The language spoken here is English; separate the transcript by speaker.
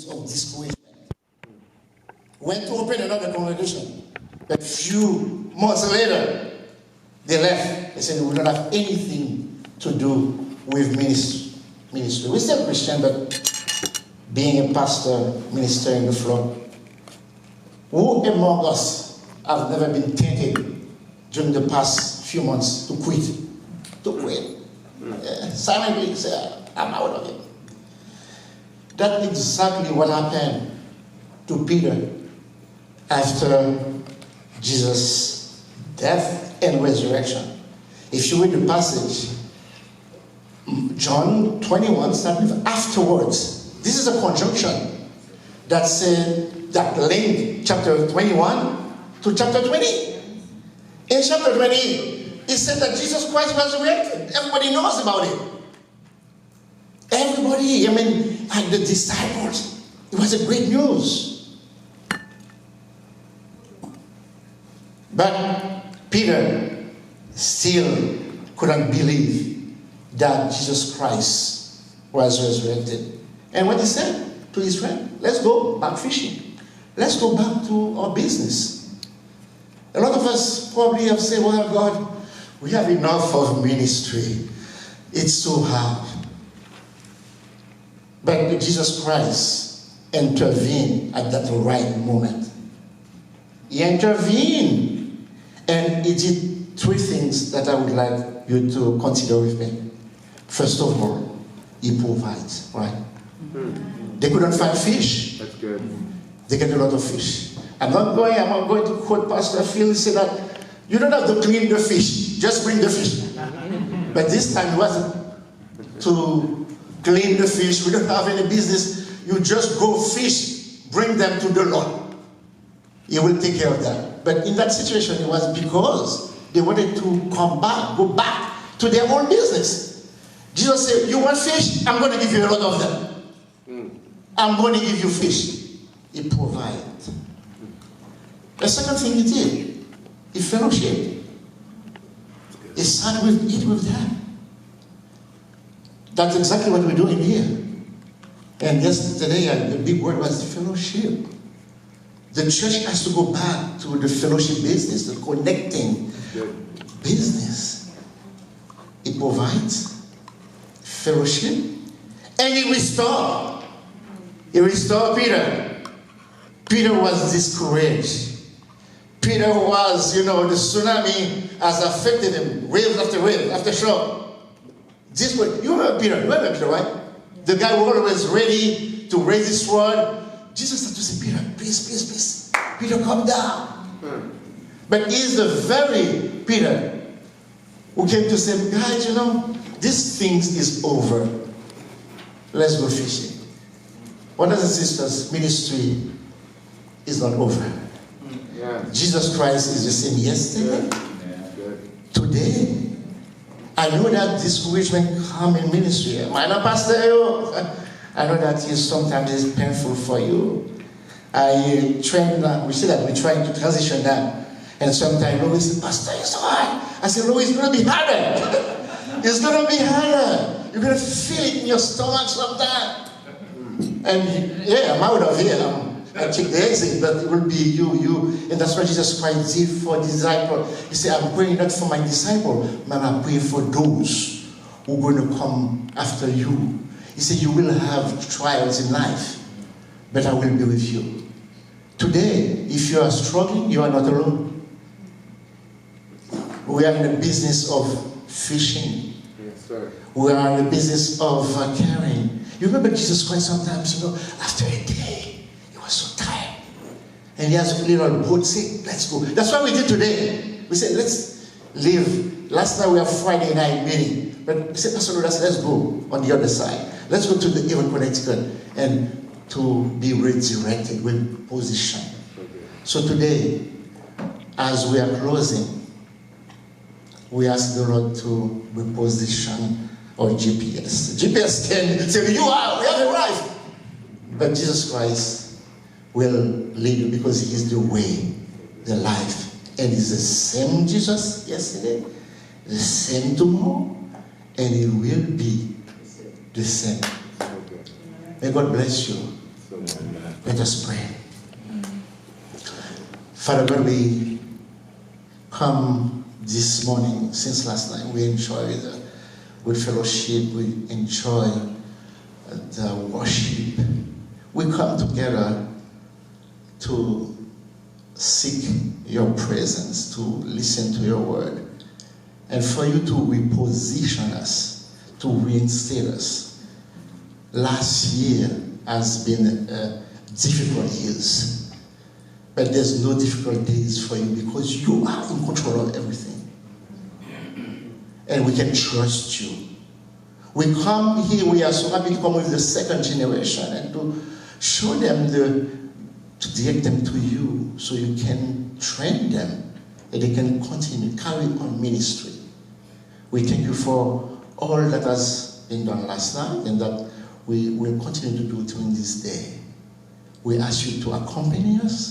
Speaker 1: of discouragement. Went to open another congregation. But few months later, they left. They said, we don't have anything to do with ministry. We're still Christian, but being a pastor, minister in the flock, who among us have never been tempted during the past few months to quit? Silently say, I'm out of it. That's exactly what happened to Peter after Jesus' death and resurrection. If you read the passage, John 21 starts with afterwards. This is a conjunction that said that linked chapter 21 to chapter 20. In chapter 20, it said that Jesus Christ resurrected. Everybody knows about it. Everybody, and the disciples. It was a great news. But Peter still couldn't believe that Jesus Christ was resurrected. And what he said to his friend, let's go back fishing. Let's go back to our business. A lot of us probably have said, well, God, we have enough of ministry. It's so hard. But Jesus Christ intervened at that right moment. He intervened, and he did three things that I would like you to consider with me. First of all, he provides, right? Mm-hmm. They couldn't find fish.
Speaker 2: That's good.
Speaker 1: They get a lot of fish. I'm not going to quote Pastor Phil and say that you don't have to clean the fish, just bring the fish. But this time it wasn't to clean the fish. We don't have any business. You just go fish, bring them to the Lord. He will take care of that. But in that situation, it was because they wanted to go back to their own business. Jesus said, you want fish? I'm going to give you a lot of them. I'm going to give you fish. He provided. The second thing he did, he fellowshiped. He sat with eat with them. That's exactly what we're doing here. And yesterday, the big word was fellowship. The church has to go back to the fellowship business, the connecting business. It provides fellowship, and he restored. He restored Peter. Peter was discouraged. Peter was, the tsunami has affected him, wave after wave, after shock. This way, you remember Peter, right? The guy who was always ready to raise his sword. Jesus had to say, Peter, please. Peter, come down. But he's the very Peter who came to say, guys, this thing is over. Let's go fishing. Brothers and sisters, ministry is not over. Yeah. Jesus Christ is the same yesterday, today. I know that discouragement comes in ministry. I'm not pastor. I know that sometimes it's painful for you. We say that we're trying to transition that. And sometimes Louis says, Pastor, it's hard. I said, Louis, it's going to be harder. It's going to be harder. You're going to feel it in your stomach sometimes. And I'm out of here. I check the exit, but it will be you. And that's what Jesus Christ did for disciples. He said, I'm praying not for my disciples, but I'm praying for those who are going to come after you. He said, you will have trials in life, but I will be with you. Today, if you are struggling, you are not alone. We are in the business of fishing.
Speaker 2: Yes, sir. We
Speaker 1: are in the business of caring. You remember Jesus Christ sometimes, after a day, he was so tired. And he has a little boat, say, let's go. That's what we did today. We said, let's leave. Last night we have Friday night meeting. But we said, Pastor Ludas, let's go on the other side. Let's go to the Heure, Connecticut, and to be resurrected with position. So today, as we are closing, we ask the Lord to reposition our GPS. GPS can say, we have arrived. But Jesus Christ will lead you because he is the way, the life. And he's the same Jesus yesterday, the same tomorrow, and he will be the same. May God bless you. Let us pray. Father God, we come this morning, since last night, we enjoyed the good fellowship, we enjoy the worship. We come together to seek your presence, to listen to your word, and for you to reposition us, to reinstate us. Last year has been difficult years, but there's no difficult days for you because you are in control of everything. And we can trust you. We come here, we are so happy to come with the second generation and to show them, to direct them to you so you can train them and they can continue, carry on ministry. We thank you for all that has been done last night and that we will continue to do during this day. We ask you to accompany us